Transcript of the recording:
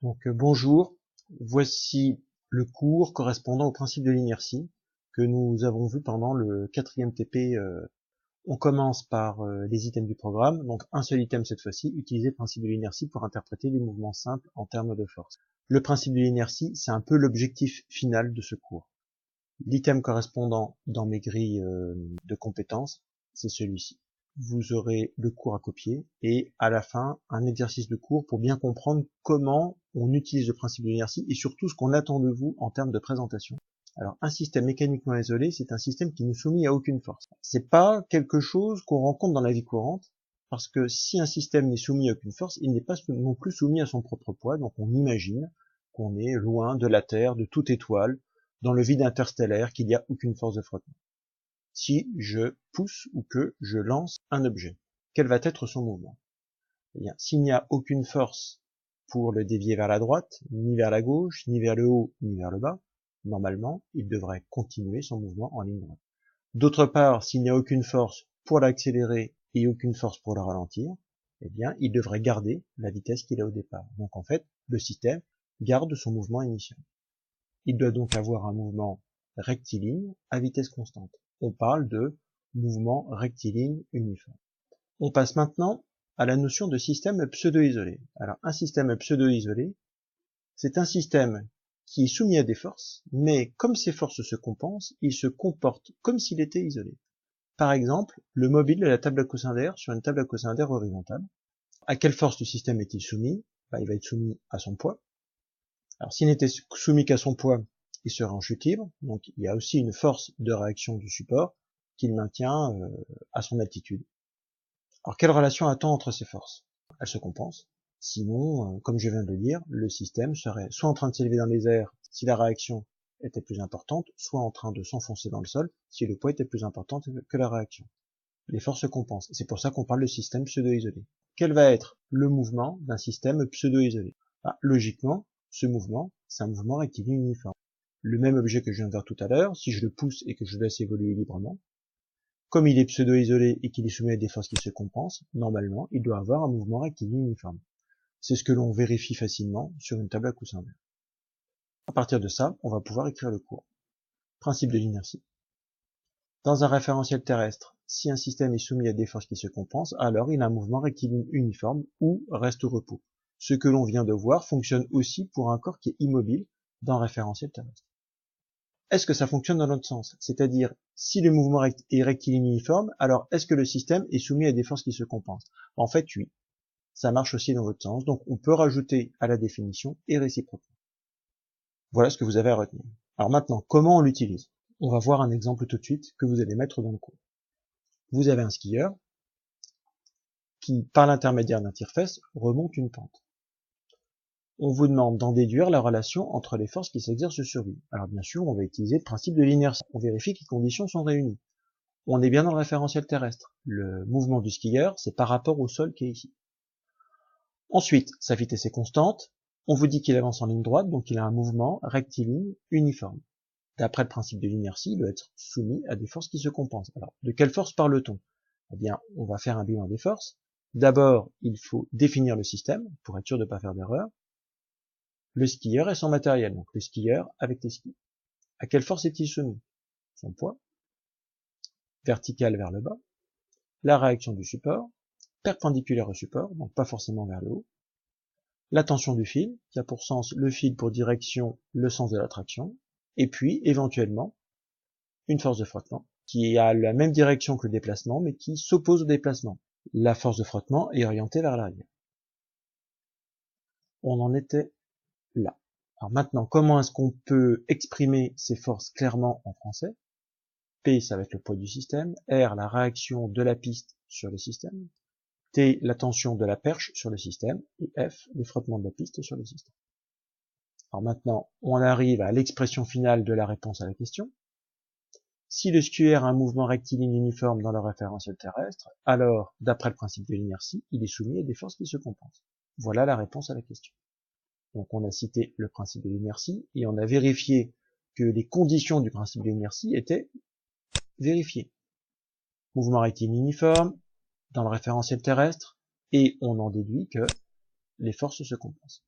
Bonjour, voici le cours correspondant au principe de l'inertie que nous avons vu pendant le 4e TP. On commence par les items du programme, donc un seul item cette fois-ci, utiliser le principe de l'inertie pour interpréter des mouvements simples en termes de force. Le principe de l'inertie, c'est un peu l'objectif final de ce cours. L'item correspondant dans mes grilles de compétences, c'est celui-ci. Vous aurez le cours à copier et à la fin un exercice de cours pour bien comprendre comment on utilise le principe de l'inertie et surtout ce qu'on attend de vous en termes de présentation. Alors un système mécaniquement isolé, c'est un système qui n'est soumis à aucune force. C'est pas quelque chose qu'on rencontre dans la vie courante, parce que si un système n'est soumis à aucune force, il n'est pas non plus soumis à son propre poids. Donc on imagine qu'on est loin de la Terre, de toute étoile, dans le vide interstellaire, qu'il n'y a aucune force de frottement. Si je pousse ou que je lance un objet, quel va être son mouvement? Eh bien, s'il n'y a aucune force pour le dévier vers la droite, ni vers la gauche, ni vers le haut, ni vers le bas, normalement, il devrait continuer son mouvement en ligne droite. D'autre part, s'il n'y a aucune force pour l'accélérer et aucune force pour le ralentir, eh bien, il devrait garder la vitesse qu'il a au départ. Donc, en fait, le système garde son mouvement initial. Il doit donc avoir un mouvement rectiligne à vitesse constante. On parle de mouvement rectiligne uniforme. On passe maintenant à la notion de système pseudo-isolé. Alors, un système pseudo-isolé, c'est un système qui est soumis à des forces, mais comme ces forces se compensent, il se comporte comme s'il était isolé. Par exemple, le mobile de la table à coussin d'air sur une table à coussin d'air horizontale. À quelle force le système est-il soumis? Il va être soumis à son poids. Alors, s'il n'était soumis qu'à son poids, il serait en chute libre. Donc, il y a aussi une force de réaction du support qu'il maintient à son altitude. Alors, quelle relation attend entre ces forces? Elles se compensent. Sinon, comme je viens de le dire, le système serait soit en train de s'élever dans les airs si la réaction était plus importante, soit en train de s'enfoncer dans le sol si le poids était plus important que la réaction. Les forces se compensent. C'est pour ça qu'on parle de système pseudo-isolé. Quel va être le mouvement d'un système pseudo-isolé? Logiquement, ce mouvement, c'est un mouvement rectiligne uniforme. Le même objet que je viens de voir tout à l'heure, si je le pousse et que je le laisse évoluer librement, comme il est pseudo-isolé et qu'il est soumis à des forces qui se compensent, normalement, il doit avoir un mouvement rectiligne uniforme. C'est ce que l'on vérifie facilement sur une table à coussin d'air. À partir de ça, on va pouvoir écrire le cours. Principe de l'inertie. Dans un référentiel terrestre, si un système est soumis à des forces qui se compensent, alors il a un mouvement rectiligne uniforme ou reste au repos. Ce que l'on vient de voir fonctionne aussi pour un corps qui est immobile dans un référentiel terrestre. Est-ce que ça fonctionne dans l'autre sens? C'est-à-dire, si le mouvement est rectiligne uniforme, alors est-ce que le système est soumis à des forces qui se compensent? En fait, oui. Ça marche aussi dans l'autre sens, donc on peut rajouter à la définition et réciproquement. Voilà ce que vous avez à retenir. Alors maintenant, comment on l'utilise? On va voir un exemple tout de suite que vous allez mettre dans le cours. Vous avez un skieur qui, par l'intermédiaire d'un tire-fesse, remonte une pente. On vous demande d'en déduire la relation entre les forces qui s'exercent sur lui. Alors bien sûr, on va utiliser le principe de l'inertie. On vérifie que les conditions sont réunies. On est bien dans le référentiel terrestre. Le mouvement du skieur, c'est par rapport au sol qui est ici. Ensuite, sa vitesse est constante. On vous dit qu'il avance en ligne droite, donc il a un mouvement rectiligne uniforme. D'après le principe de l'inertie, il doit être soumis à des forces qui se compensent. Alors, de quelle force parle-t-on? Eh bien, on va faire un bilan des forces. D'abord, il faut définir le système, pour être sûr de ne pas faire d'erreur. Le skieur et son matériel, donc le skieur avec les skis. À quelle force est-il soumis? Son poids, vertical vers le bas, la réaction du support, perpendiculaire au support, donc pas forcément vers le haut, la tension du fil, qui a pour sens le fil pour direction, le sens de l'attraction, et puis, éventuellement, une force de frottement, qui a la même direction que le déplacement, mais qui s'oppose au déplacement. La force de frottement est orientée vers l'arrière. On en était là. Alors maintenant, comment est-ce qu'on peut exprimer ces forces clairement en français? P, ça va être le poids du système. R, la réaction de la piste sur le système. T, la tension de la perche sur le système. Et F, le frottement de la piste sur le système. Alors maintenant, on arrive à l'expression finale de la réponse à la question. Si le skieur a un mouvement rectiligne uniforme dans le référentiel terrestre, alors, d'après le principe de l'inertie, il est soumis à des forces qui se compensent. Voilà la réponse à la question. Donc on a cité le principe de l'inertie et on a vérifié que les conditions du principe de l'inertie étaient vérifiées. Mouvement rectiligne uniforme dans le référentiel terrestre et on en déduit que les forces se compensent.